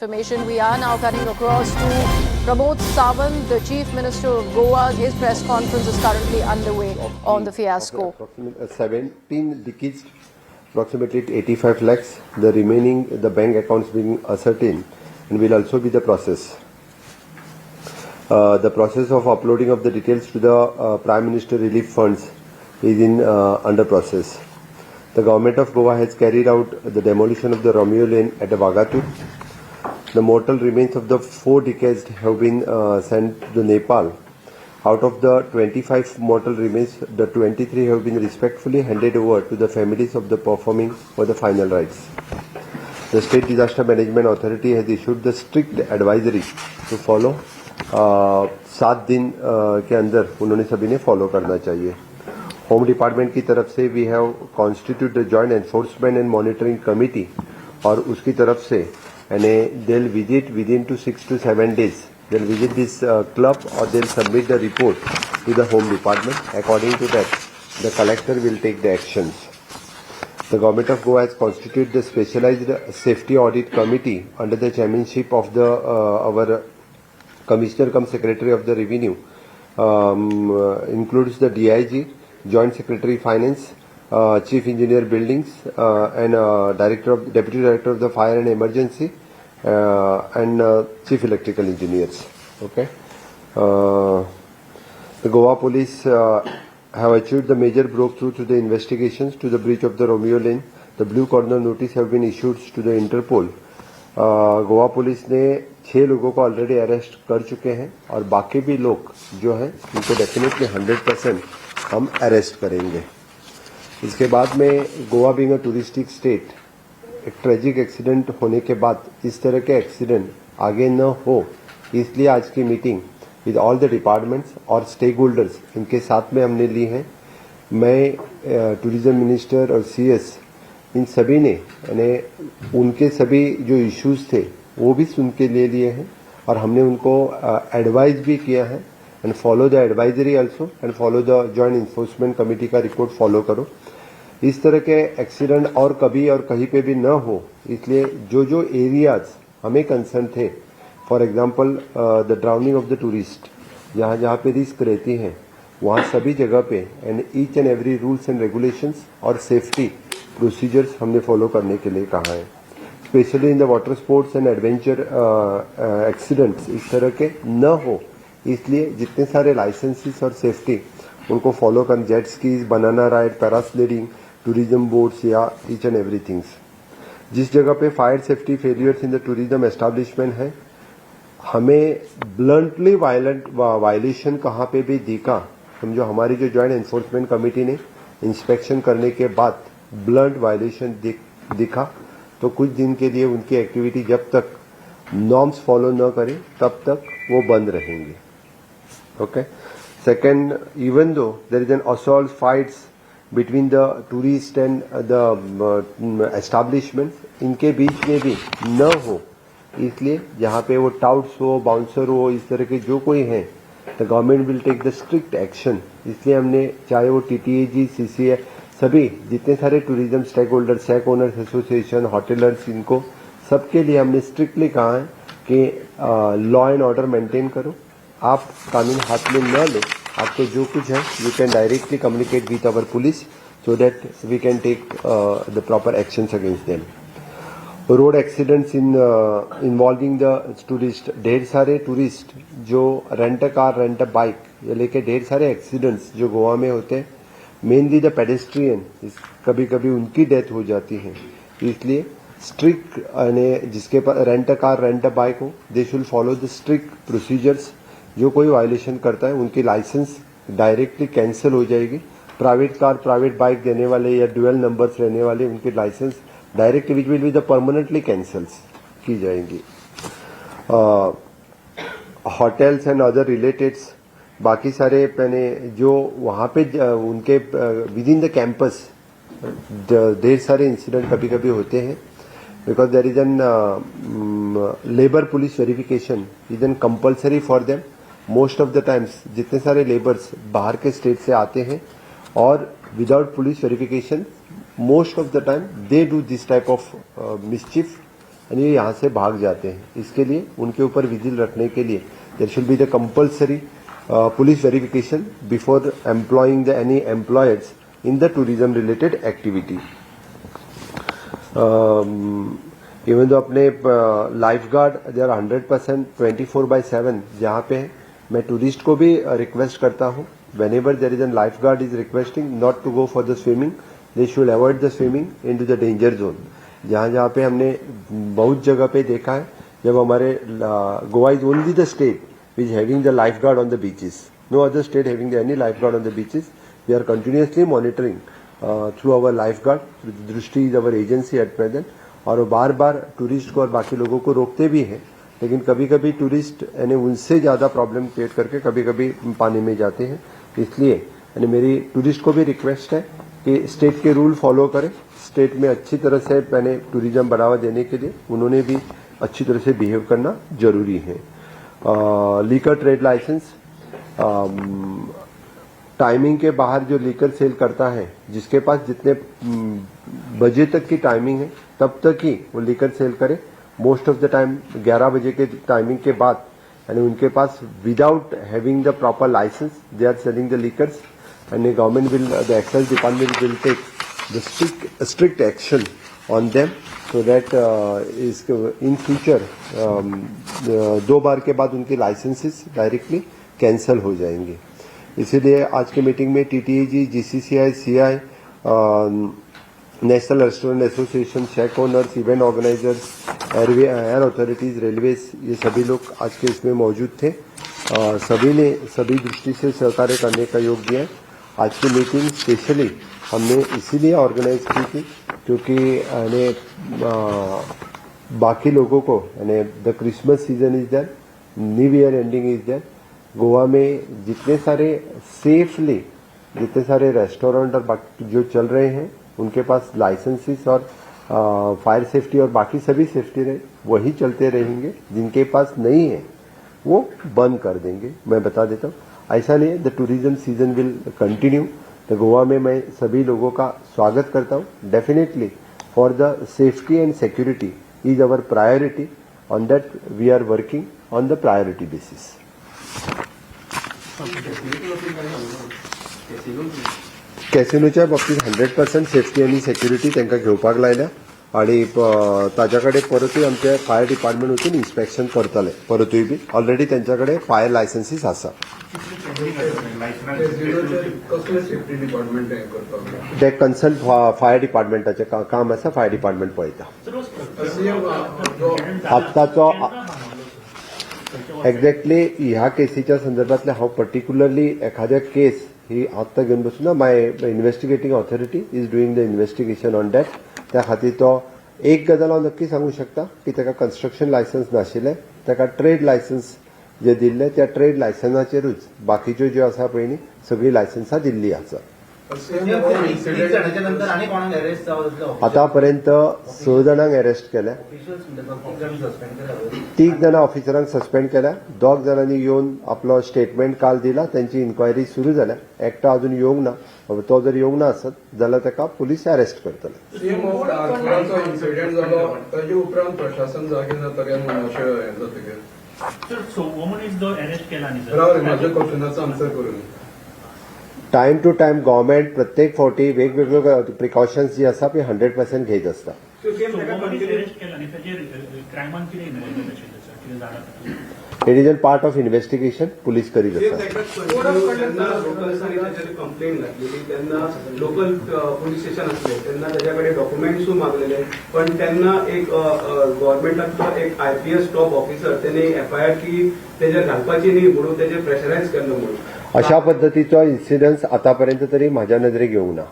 Information. We are now cutting across to Pramod Sawant, the Chief Minister of Goa. His press conference is currently underway on the fiasco. Approximately 17 decreased, approximately 85 lakhs. The remaining, the bank accounts being ascertained, and will also be the process. The process of uploading of the details to the Prime Minister Relief Funds is in under process. The government of Goa has carried out the demolition of the Romeo Lane at Vagatur. The mortal remains of the 4 deceased have been sent to Nepal. Out of the 25 mortal remains, the 23 have been respectfully handed over to the families of the performing for the final rites. The State Disaster Management Authority has issued the strict advisory to follow. 7 दिन के अंदर उन्होंने सभी ने follow करना चाहिए. Home department की तरफ से we have constitute the joint enforcement and monitoring committee, और उसकी तरफ से and they'll visit within 6 to 7 days. They'll visit this club, or they'll submit the report to the Home Department. According to that, the collector will take the actions. The government of Goa has constituted the specialized safety audit committee under the chairmanship of the our Commissioner cum Secretary of the Revenue. Includes the DIG, Joint Secretary Finance, Chief Engineer Buildings, and Deputy Director of the Fire and Emergency, and Chief Electrical Engineers. Okay. The Goa Police have achieved the major breakthrough to the investigations to the breach of the Romeo Lane. The blue corner notice have been issued to the Interpol. Goa police ने 6 लोगों को already arrest कर चुके हैं, और बाकी भी लोग जो हैं उनको डेफिनेटली 100% हम अरेस्ट करेंगे. इसके बाद में Goa being a touristic state, एक ट्रेजिक एक्सीडेंट होने के बाद इस तरह के एक्सीडेंट आगे न हो, इसलिए आज की meeting with all the departments और स्टेक होल्डर्स इनके साथ में हमने ली है. मैं टूरिज्म मिनिस्टर और सीएस इन सभी ने यानी उनके सभी जो इश्यूज थे वो भी सुन के ले लिए हैं, और हमने उनको एडवाइस भी किया है. And follow the advisory also, and follow the joint enforcement committee का रिपोर्ट फॉलो करो. इस तरह के एक्सीडेंट और कभी और कहीं पे भी न हो, इसलिए जो जो एरियाज हमें कंसर्न थे, for example the drowning of the tourist, जहाँ जहाँ पे रिस्क रहती है वहाँ सभी जगह पे and each and every rules and regulations और सेफ्टी प्रोसीजर्स हमने फॉलो करने के लिए कहा है. Specially in the water sports and adventure accidents इस तरह के न हो, इसलिए जितने सारे लाइसेंसेस और सेफ्टी उनको फॉलो कर, jet skis, banana ride, parasailing, tourism boats या ईच एंड एवरीथिंग्स. जिस जगह पे fire safety failures in the tourism establishment है, हमें ब्लंटली वायलेशन कहाँ पे भी दिखा, समझो हमारी जो जॉइंट एनफोर्समेंट कमेटी ने इंस्पेक्शन करने के बाद ब्लंट वायलेशन दिखा, तो कुछ दिन के लिए उनकी एक्टिविटी जब तक नॉर्म्स फॉलो न करें तब तक वो बंद रहेंगे. Okay. Second, even though there is an assault fights between the tourist and the establishment, इनके बीच में भी न हो, इसलिए जहाँ पे वो टाउट्स हो, बाउंसर हो, इस तरह के जो कोई हैं, the government will take the strict action. इसलिए हमने, चाहे वो TTAG, CCA, सभी जितने सारे tourism stakeholder, shack owners association, hoteliers, इनको सबके लिए हमने स्ट्रिक्टली कहा है कि लॉ एंड ऑर्डर मेंटेन करो. आप कानून हाथ में न लो, आपको जो कुछ है you can directly communicate with our police so that we can take the proper actions against them. Road accidents involving the tourist, ढेर सारे टूरिस्ट जो रेंट कार, रेंट बाइक या लेके ढेर सारे एक्सीडेंट्स जो गोवा में होते हैं, मेनली द पेडेस्ट्रियन, कभी कभी उनकी डेथ हो जाती है. इसलिए स्ट्रिक्ट जिसके पास रेंट कार, रेंट बाइक हो, they should follow the strict procedures. जो कोई वायलेशन करता है उनकी लाइसेंस डायरेक्टली कैंसिल हो जाएगी. प्राइवेट कार, प्राइवेट बाइक देने वाले या ड्यूअल नंबर्स रहने वाले, उनकी license directly which will be the permanently cancels की जाएंगी. होटल्स एंड अदर रिलेटेड्स, बाकी सारे मैंने जो वहाँ पे उनके विद इन द कैंपस ढेर सारे इंसिडेंट कभी कभी होते हैं, because there is an labour police verification is an compulsory for them. Most of the times जितने सारे लेबर्स बाहर के स्टेट से आते हैं, और without police verification most of the time they do this type of mischief and ये यहाँ से भाग जाते हैं. इसके लिए उनके ऊपर विजिल रखने के लिए there should be the compulsory police verification before employing any employers in the tourism related activity. Even though अपने lifeguard they are 100% 24/7 जहाँ पे है, मैं टूरिस्ट को भी रिक्वेस्ट करता हूँ whenever there is a lifeguard is requesting not to go for the swimming, they should avoid the swimming into the danger zone. जहाँ पे हमने बहुत जगह पे देखा है, जब हमारे Goa is only the state which having the lifeguard on the beaches. No other state having any lifeguard on the beaches. We are continuously monitoring through our lifeguard. दृष्टि is our agency at present. और वो बार बार tourist को और बाकी लोगों को रोकते भी हैं, लेकिन कभी कभी टूरिस्ट यानी उनसे ज़्यादा प्रॉब्लम क्रिएट करके कभी कभी पानी में जाते हैं. इसलिए यानी मेरी टूरिस्ट को भी रिक्वेस्ट है कि स्टेट के रूल फॉलो करें. स्टेट में अच्छी तरह से मैंने टूरिज्म बढ़ावा देने के लिए उन्होंने भी अच्छी तरह से बिहेव करना जरूरी है. लीकर ट्रेड लाइसेंस, टाइमिंग के बाहर जो लीकर सेल करता है, जिसके पास जितने बजे तक की टाइमिंग है तब तक ही वो लीकर सेल करे. मोस्ट ऑफ द टाइम 11 बजे के टाइमिंग के बाद यानी उनके पास without having the proper licence they are selling the liquors, and government will the excise department will take the strict action on them so that in future 2 बार के बाद उनके लाइसेंसेस डायरेक्टली कैंसिल हो जाएंगे. इसीलिए आज के मीटिंग में TTAG, GCCI, CI, national restaurant association, shack owners, event organisers, air authorities, railways, ये सभी लोग आज के इसमें मौजूद थे. सभी ने सभी दृष्टि से सहकार्य करने का योग दिया. आज की मीटिंग स्पेशली हमने इसीलिए ऑर्गेनाइज की थी क्योंकि बाकी लोगों को यानी the Christmas season is there, new year ending is there. Goa में जितने सारे रेस्टोरेंट और बाकी जो चल रहे हैं उनके पास लाइसेंसेस और फायर सेफ्टी और बाकी सभी सेफ्टी रहे वही चलते रहेंगे. जिनके पास नहीं है वो बंद कर देंगे. मैं बता देता हूँ, ऐसा नहीं है. The tourism season will continue. तो गोवा में मैं सभी लोगों का स्वागत करता हूँ. Definitely for the safety and security is our priority. On that we are working on the priority basis. कॅसिनोच्या बाबतीत 100% सेफ्टी आणि सिक्युरिटी त्यांना घेवपाक लायल्या आणि ताच्याकडे परतूय आमचे फायर डिपार्टमेंट वचून इन्स्पेक्शन करतले. परतूय बी ऑलरेडी त्यांच्याकडे फायर लायसन्सीस आसा. ते कन्सर्न फायर डिपार्टमेंटाचे काम आसा. फायर डिपार्टमेंट पळयता. आत्ताचो एक्झॅक्टली ह्या केसीच्या संदर्भातले हांव पर्टिक्युलरली एखाद्या केस ही आत्ता घेवन बसून my investigating authority is doing the investigation on that. त्या खातीर तो एक गजाल हांव नक्की सांगू शकता की ताका कन्स्ट्रक्शन लायसन्स नाशिल्लें, ताका ट्रेड लायसन्स जे दिल्ले त्या ट्रेड लायसन्साचेरूच बाकीच्यो ज्यो आसा पळय न्ही सगळी लायसन्सां दिल्ली आसा. आतापर्यंत 6 जाणांक अरेस्ट केल्या, 3 जाणां ऑफिसरांक सस्पेंड केल्या, 2 जाणांनी येवन आपलो स्टेटमेंट काल दिला. त्यांची इन्क्वायरी सुरू जाल्या. एकटो अजून येवंक ना. तो जर येवंक ना आसत जाल्यार ताका पुलीस अरेस्ट करतले. इन्सिडेंट जालो ताजे उपरांत प्रशासन जागे जातलें माझ्या क्वेश्चनाचो आन्सर करून टाइम टू टाइम गव्हर्नमेंट प्रत्येक फावटी वेगवेगळ्यो प्रिकॉशन्स जी आसा ती 100% घेत आसता. It is a part of investigation. Police करीत आसा. कंप्लेंट घातलेली तेन्ना लोकल पोलीस स्टेशन आसले तेन्ना त्याच्याकडे डॉक्युमेंट्स मागलेले, पण त्यांना एक गव्हर्नमेंटाचो एक IPS टॉप ऑफिसर त्याने FIR की त्याच्या घालपाची न्ही म्हणून त्याचे प्रेशरायज केलं म्हणून अशा पद्धतीचो इन्सिडन्स आतापर्यंत तरी माझ्या नजरेक येवंक ना.